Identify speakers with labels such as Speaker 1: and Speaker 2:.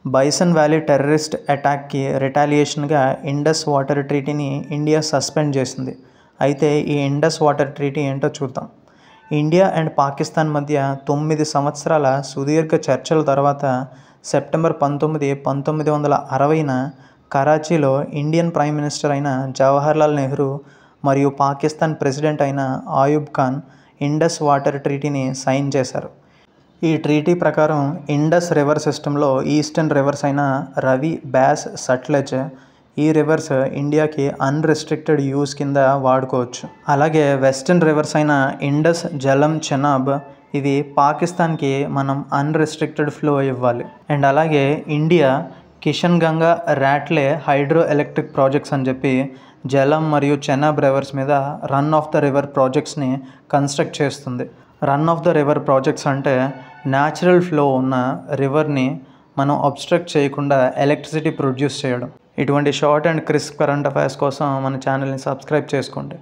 Speaker 1: Bison valley terrorist అటాక్కి రిటాలియేషన్గా Indus water ట్రీటీని ఇండియా సస్పెండ్ చేసింది. అయితే ఈ ఇండస్ వాటర్ ట్రీటీ ఏంటో చూద్దాం. ఇండియా అండ్ పాకిస్తాన్ మధ్య 9 సంవత్సరాల సుదీర్ఘ చర్చల తర్వాత సెప్టెంబర్ 19, 1960న కరాచీలో ఇండియన్ ప్రైమ్ మినిస్టర్ అయిన జవహర్లాల్ నెహ్రూ మరియు పాకిస్తాన్ ప్రెసిడెంట్ అయిన ఆయూబ్ ఖాన్ ఇండస్ వాటర్ ట్రీటీని సైన్ చేశారు. ఈ ట్రీటీ ప్రకారం ఇండస్ రివర్ సిస్టంలో ఈస్టర్న్ రివర్స్ అయిన రవి, బ్యాస్, సట్లెజ్ ఈ రివర్స్ ఇండియాకి అన్రిస్ట్రిక్టెడ్ యూస్ కింద వాడుకోవచ్చు. అలాగే వెస్టర్న్ రివర్స్ అయిన ఇండస్, జలం, చెనాబ్ ఇవి పాకిస్తాన్కి మనం అన్రిస్ట్రిక్టెడ్ ఫ్లో ఇవ్వాలి. అండ్ అలాగే India Kishan Ganga, Ratle hydroelectric projects అని చెప్పి జలం మరియు చెనాబ్ రివర్స్ మీద రన్ ఆఫ్ ద రివర్ ప్రాజెక్ట్స్ని కన్స్ట్రక్ట్ చేస్తుంది. Run of the river projects అంటే న్యాచురల్ ఫ్లో ఉన్న రివర్ని మనం అబ్స్ట్రక్ట్ చేయకుండా ఎలక్ట్రిసిటీ ప్రొడ్యూస్ చేయడం. ఇటువంటి short and crisp current affairs కోసం మన ఛానల్ని సబ్స్క్రైబ్ చేసుకోండి.